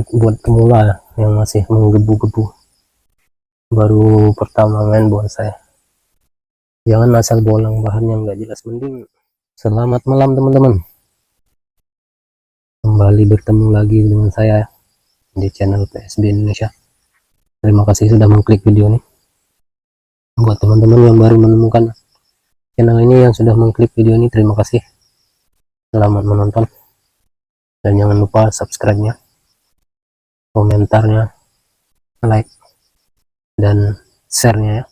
buat pemula yang masih menggebu-gebu, baru pertama main bonsai, jangan asal bolang bahan yang nggak jelas. Mending selamat malam teman-teman, kembali bertemu lagi dengan saya di channel PSB Indonesia. Terima kasih sudah mengklik video ini. Buat teman-teman yang baru menemukan channel ini, yang sudah mengklik video ini, terima kasih, selamat menonton, dan jangan lupa subscribe-nya, komentarnya, like, dan share-nya ya,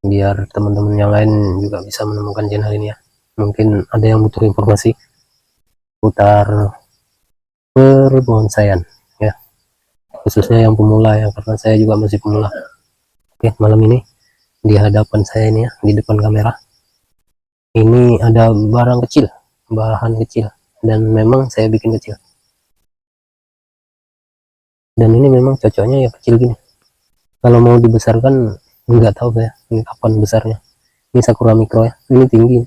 biar teman-teman yang lain juga bisa menemukan channel ini ya. Mungkin ada yang butuh informasi putar perbonsaian ya, khususnya yang pemula ya, karena saya juga masih pemula. Oke, malam ini di hadapan saya ini ya, di depan kamera ini ada barang kecil, bahan kecil, dan memang saya bikin kecil, dan ini memang cocoknya ya kecil gini. Kalau mau dibesarkan nggak tahu saya ini kapan besarnya. Ini sakura mikro ya, ini tinggi,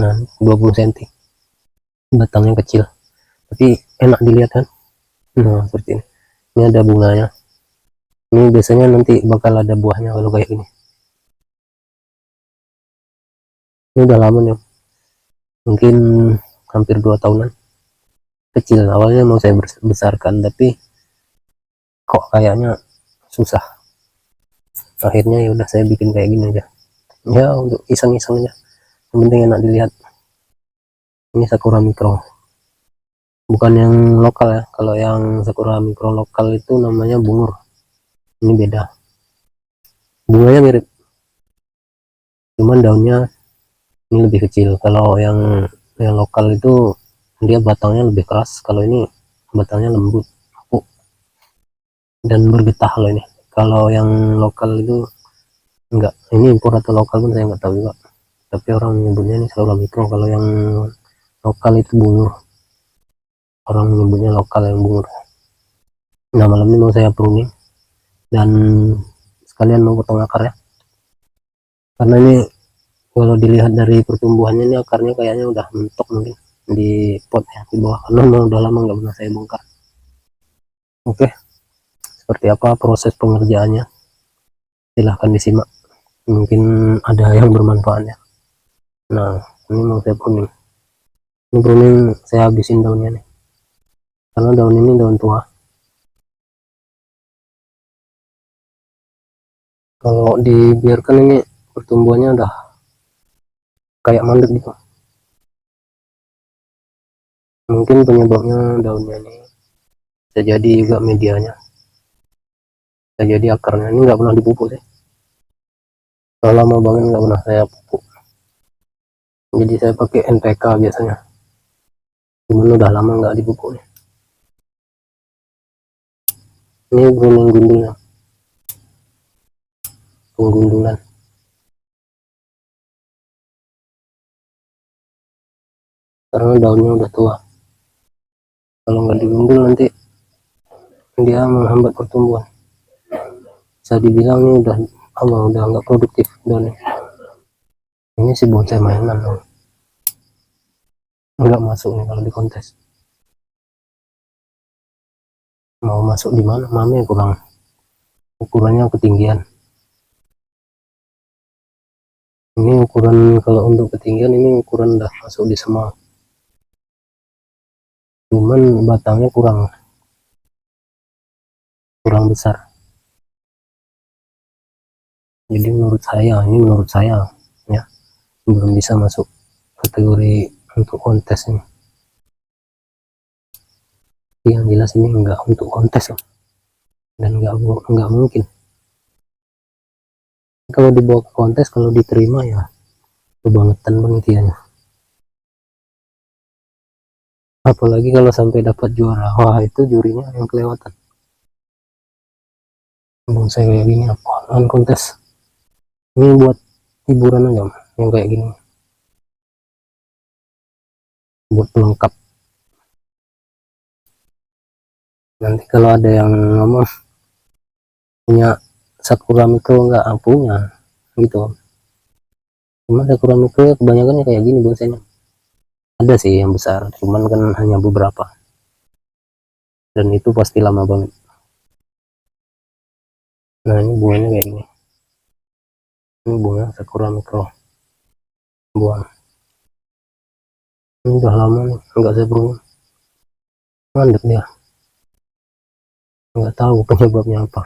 nah 20 cm, batangnya kecil tapi enak dilihat kan. Nah seperti ini ada bunganya, ini biasanya nanti bakal ada buahnya kalau kayak gini. Ini udah lama nih, mungkin hampir 2 tahunan. Kecil, awalnya mau saya besarkan tapi kok kayaknya susah, akhirnya ya udah saya bikin kayak gini aja ya, untuk iseng-iseng aja, yang penting enak dilihat. Ini sakura mikro, bukan yang lokal ya. Kalau yang sakura mikro lokal itu namanya bungur, ini beda, bunganya mirip, cuman daunnya ini lebih kecil. Kalau yang lokal itu dia batangnya lebih keras, kalau ini batangnya lembut, empuk, dan bergetah. Loh ini kalau yang lokal itu enggak, ini impor atau lokal pun saya nggak tahu juga, tapi orang menyebutnya ini sakura mikro. Kalau yang lokal itu bungur, orang menyebutnya lokal yang bungur. Nah malam ini mau saya pruning dan sekalian mau potong akar ya, karena ini kalau dilihat dari pertumbuhannya ini akarnya kayaknya udah mentok mungkin di pot ya, di bawah, karena udah lama nggak pernah saya bongkar. Oke, seperti apa proses pengerjaannya, silahkan disimak, mungkin ada yang bermanfaat ya. Nah ini mau saya pruning, ini pruning saya habisin daunnya nih, karena daun ini daun tua. Kalau dibiarkan ini pertumbuhannya udah kayak mandek gitu. Mungkin penyebabnya daunnya ini, bisa jadi juga medianya, bisa jadi akarnya. Ini nggak pernah dipupuk sih, kalau lama banget nggak pernah saya pupuk, jadi saya pakai NPK biasanya, cuman udah lama nggak dipupuk nih. Ini gunung gundulnya, penggundulan, karena daunnya udah tua. Kalau nggak digundul nanti dia menghambat pertumbuhan, bisa dibilang ini udah nggak produktif daunnya. Ini sih bonsai mainan loh, nggak masuk nih kalau di kontes. Mau masuk di mana, mame kurang, ukurannya ketinggian. Ini ukuran, kalau untuk ketinggian ini ukuran udah masuk di semua, cuman batangnya kurang besar. Jadi menurut saya ya, belum bisa masuk kategori untuk kontes ini. Yang jelas ini enggak untuk kontes ya, dan enggak mungkin kalau dibawa ke kontes. Kalau diterima ya kebangetan banget ya, apalagi kalau sampai dapat juara, wah itu jurinya yang kelewatan. Bonsai kayak gini apaan kontes, ini buat hiburan aja yang kayak gini, buat pelengkap. Nanti kalau ada yang ngomong punya sakura mikro, enggak punya gitu. Cuma sakura mikro ya kebanyakan kayak gini bonsainya. Ada sih yang besar, cuman kan hanya beberapa. dan itu pasti lama banget. Nah ini bunganya kayak gini, ini bunga sakura mikro buang, ini udah lama nih nggak saya beruang, mandek dia, nggak tahu penyebabnya apa.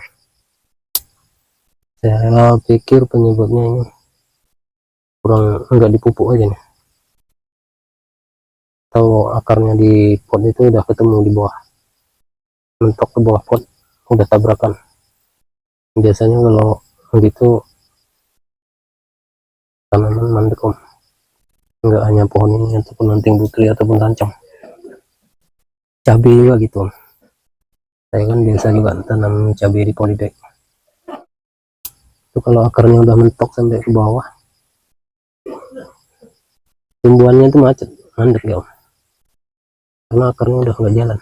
Saya pikir penyebabnya ini kurang, nggak dipupuk aja nih, atau akarnya di pot itu udah ketemu di bawah, mentok ke bawah pot, udah tabrakan. Biasanya kalau begitu tanaman mandek om, nggak hanya pohon ini ataupun anting putri ataupun sancang, cabai juga gitu om. Saya kan biasa juga tanam cabai di polybag itu, kalau akarnya udah mentok sampai ke bawah, tumbuhannya itu macet, mandek ya om, karena akarnya udah nggak jalan.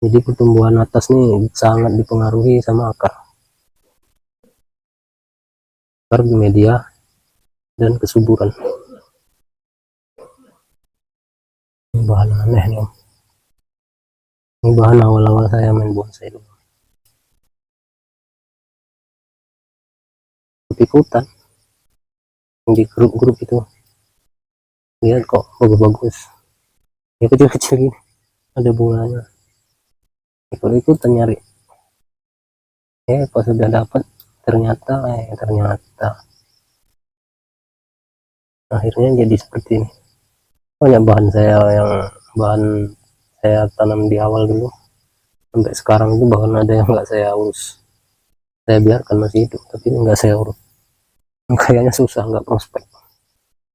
Jadi pertumbuhan atas nih sangat dipengaruhi sama akar media dan kesuburan. Ini bahan aneh nih om, ini bahan awal-awal saya main bonsai dulu, ikutan di grup-grup itu, lihat kok bagus-bagus ya, kecil-kecil gini ada bunganya, ikut-ikutan nyari, pas sudah dapat ternyata akhirnya jadi seperti ini. Banyak bahan saya tanam di awal dulu sampai sekarang itu, bahkan ada yang nggak saya urus, saya biarkan masih hidup tapi nggak saya urus, kayaknya susah, nggak prospek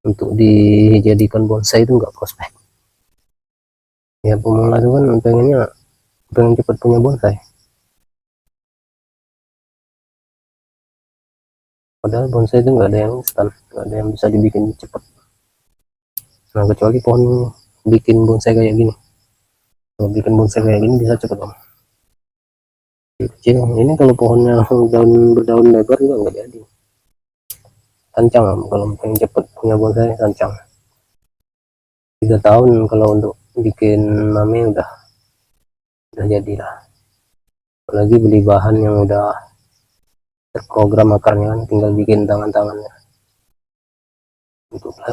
untuk dijadikan bonsai, itu nggak prospek ya. Pemula itu kan pengen cepat punya bonsai, padahal bonsai itu nggak ada yang instan, nggak ada yang bisa dibikin cepat. Nah kecuali pohon bikin bonsai kayak gini, kalau bikin bonsai kayak gini bisa cepet om, kecil. Ini kalau pohonnya berdaun lebar juga nggak jadi, sancang om. Kalau pengen cepet punya bonsai sancang, 3 tahun kalau untuk bikin mame udah jadi lah. Apalagi beli bahan yang udah terprogram akarnya kan, tinggal bikin tangannya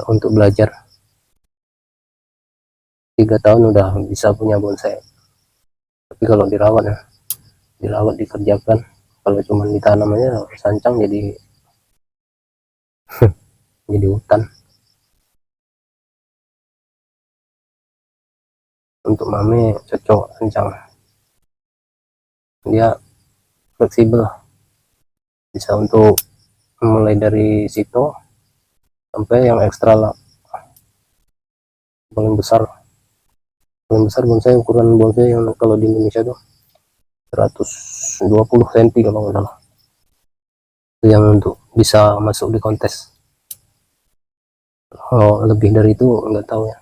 untuk belajar. 3 tahun udah bisa punya bonsai. Tapi kalau dirawat dikerjakan, kalau cuma ditanam aja sancang jadi jadi hutan. Untuk mame cocok sancang, dia fleksibel, bisa untuk mulai dari situ sampai yang ekstra lah. paling besar bonsai, ukuran bonsai yang kalau di Indonesia tuh 120 cm kalau nggak salah, itu yang untuk bisa masuk di kontes. Lebih dari itu nggak tahu ya,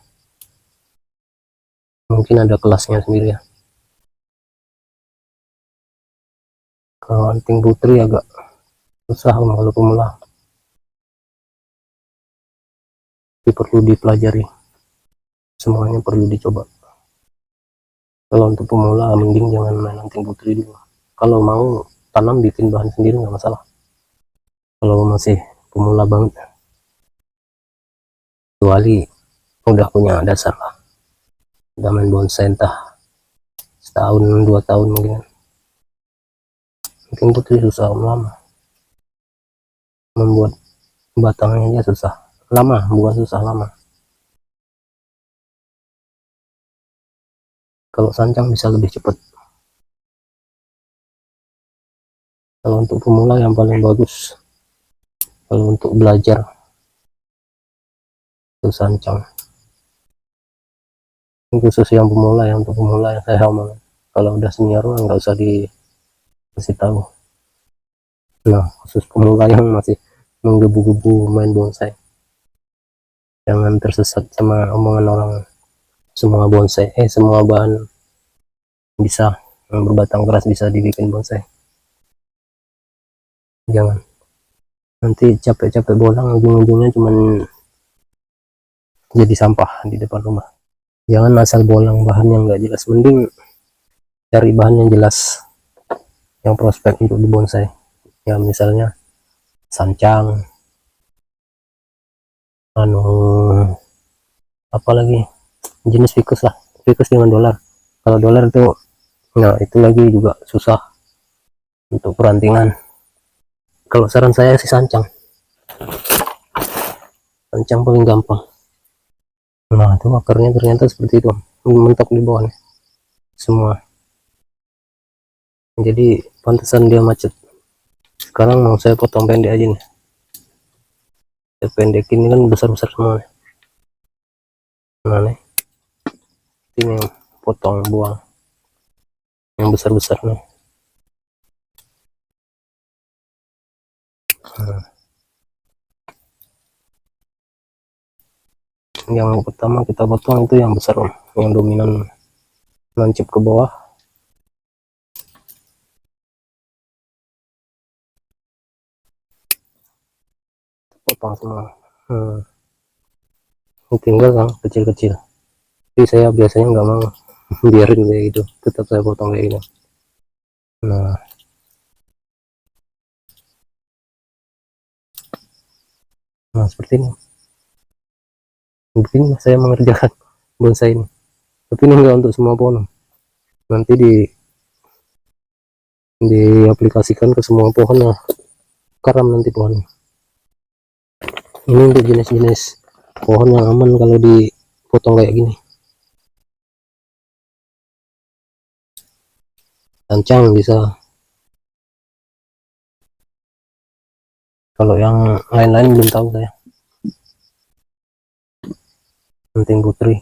mungkin ada kelasnya sendiri ya. Kalau anting putri agak susah kalau pemula, tapi perlu dipelajari, semuanya perlu dicoba. Kalau untuk pemula mending jangan main anting putri dulu, kalau mau tanam bikin bahan sendiri nggak masalah, kalau masih pemula banget, kecuali udah punya dasar lah, udah main bonsai entah setahun 2 tahun mungkin. Anting putri susah lama, membuat batangnya aja susah, lama bukan susah, lama. Kalau sancang bisa lebih cepat. Kalau untuk pemula yang paling bagus, kalau untuk belajar itu sancang. Ini khusus yang pemula, untuk pemula yang saya omong. Kalau udah senior nggak usah dikasih tahu. Nah khusus pemula yang masih menggebu-gebu main bonsai, jangan tersesat sama omongan orang semua bonsai semua bahan bisa yang berbatang keras bisa dibikin bonsai. Jangan, nanti capek-capek bolang ujung-ujungnya cuman jadi sampah di depan rumah. Jangan asal bolang bahan yang nggak jelas, mending cari bahan yang jelas, yang prospek untuk di bonsai ya, misalnya sancang, apalagi jenis ficus lah, ficus dengan dolar. Kalau dolar itu, nah itu lagi juga susah untuk perantingan. Kalau saran saya sih sancang paling gampang. Nah itu akarnya ternyata seperti itu, mentok di bawahnya semua, jadi pantesan dia macet. Sekarang mau saya potong pendek aja nih, saya pendekin, ini kan besar-besar semua. Nah nih, ini potong, buang yang besar-besar nih. Nah, yang pertama kita potong itu yang besar, yang dominan lancip ke bawah. Potong semua. Ini tinggal yang kecil-kecil, tapi saya biasanya nggak mau biarin kayak gitu, tetap saya potong kayak gini. Nah seperti ini, begini saya mengerjakan bonsai ini, tapi ini enggak untuk semua pohon, nanti diaplikasikan ke semua pohon ya, karam nanti pohon. Ini untuk jenis-jenis pohon yang aman kalau dipotong kayak gini. Sancang bisa, kalau yang lain-lain belum tahu saya. Penting putri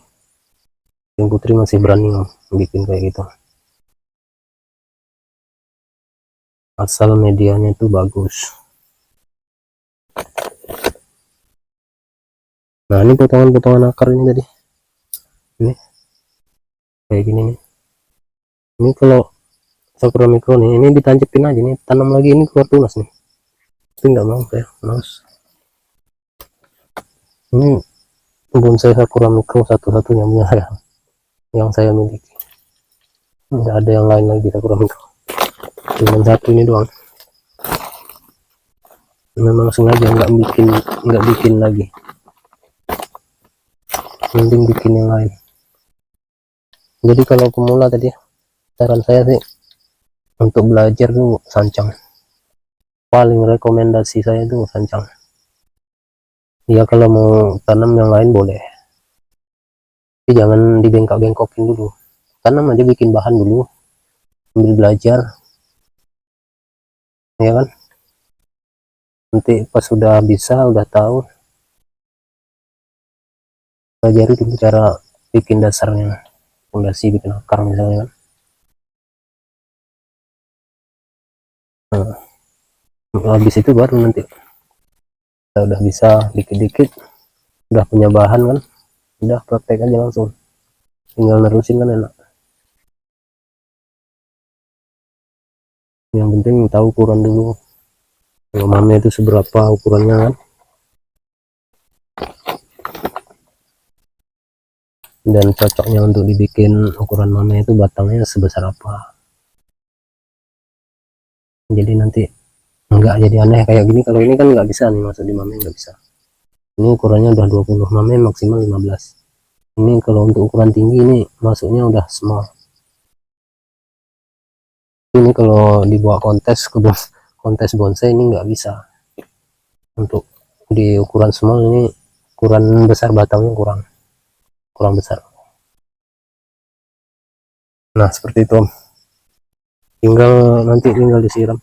masih berani bikin kayak gitu, asal medianya itu bagus. Nah ini potongan-potongan akar ini tadi, ini kayak gini nih. Ini kalau sakura mikro nih, ini ditancapin aja nih, tanam lagi ini keluar tunas nih, tapi nggak mau saya, males. Ini bonsai sakura mikro satu-satunya punya saya, yang saya miliki, nggak ada yang lain lagi sakura mikro, cuma satu ini doang. Memang sengaja nggak bikin lagi, mending bikin yang lain. Jadi kalau pemula tadi, saran saya sih untuk belajar tuh sancang, paling rekomendasi saya tuh sancang ya. Kalau mau tanam yang lain boleh, tapi jangan dibengkok-bengkokin dulu, tanam aja, bikin bahan dulu, sambil belajar ya kan. Nanti pas sudah bisa, udah tahu, pelajari dulu cara bikin dasarnya, fondasi, bikin akar misalnya kan. Nah, habis itu baru nanti kita udah bisa dikit-dikit, udah punya bahan kan, udah praktek aja langsung, tinggal nerusin kan enak. Yang penting tahu ukuran dulu, mame itu seberapa ukurannya kan, dan cocoknya untuk dibikin ukuran mame itu batangnya sebesar apa. Jadi nanti enggak jadi aneh kayak gini. Kalau ini kan nggak bisa nih masuk di mame, nggak bisa. Ini ukurannya udah 20, mame maksimal 15. Ini kalau untuk ukuran tinggi ini masuknya udah small. Ini kalau dibawa kontes bonsai ini nggak bisa, untuk di ukuran small ini, ukuran besar batangnya kurang besar. Nah seperti itu, tinggal disiram.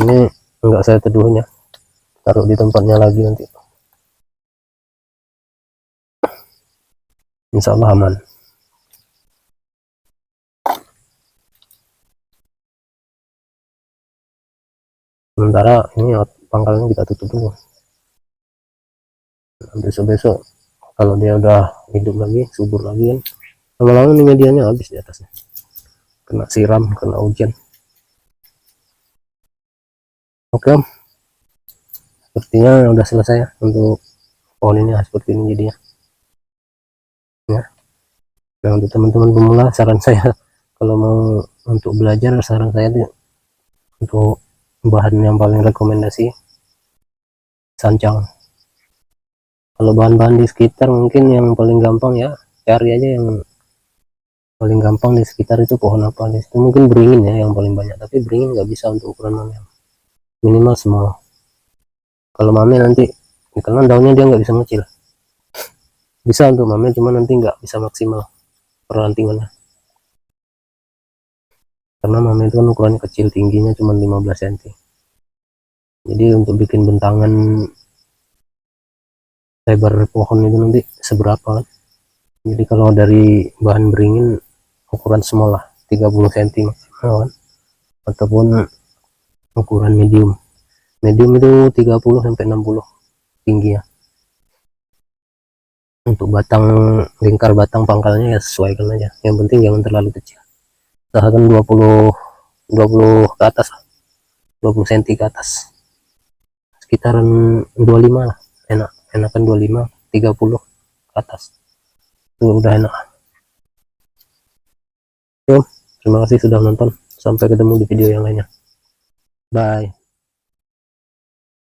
Ini enggak saya teduhnya, taruh di tempatnya lagi, nanti insya Allah aman. Sementara ini pangkalnya kita tutup dulu, besok-besok kalau dia udah hidup lagi, subur lagi kan, lama-lama ini medianya habis di atasnya, kena siram, kena hujan. Oke om, sepertinya udah selesai ya untuk pohon ini, seperti ini jadinya ya. Dan untuk teman-teman pemula, saran saya Kalau mau untuk belajar, saran saya tuh untuk bahan yang paling rekomendasi sancang. Kalau bahan-bahan di sekitar mungkin yang paling gampang ya cari aja yang paling gampang di sekitar itu pohon apa, di situ mungkin beringin ya yang paling banyak, tapi beringin nggak bisa untuk ukuran mame, minimal small. Kalau mame nanti karena daunnya dia nggak bisa mengecil, bisa untuk mame cuma nanti nggak bisa maksimal perantingannya, karena mame itu kan ukurannya kecil, tingginya cuma 15 cm. Jadi untuk bikin bentangan lebar pohon itu nanti seberapa kan. Jadi kalau dari bahan beringin ukuran small lah 30 cm maksimal kan, ataupun ukuran medium. Medium itu 30 sampai 60 tinggi ya. Untuk batang, lingkar batang pangkalnya ya sesuaikan aja, yang penting jangan terlalu kecil, usahakan 20 ke atas, 20 cm ke atas, sekitaran 25 lah, enakan 25, 30 ke atas itu udah enak. Yo, terima kasih sudah nonton, sampai ketemu di video yang lainnya, bye.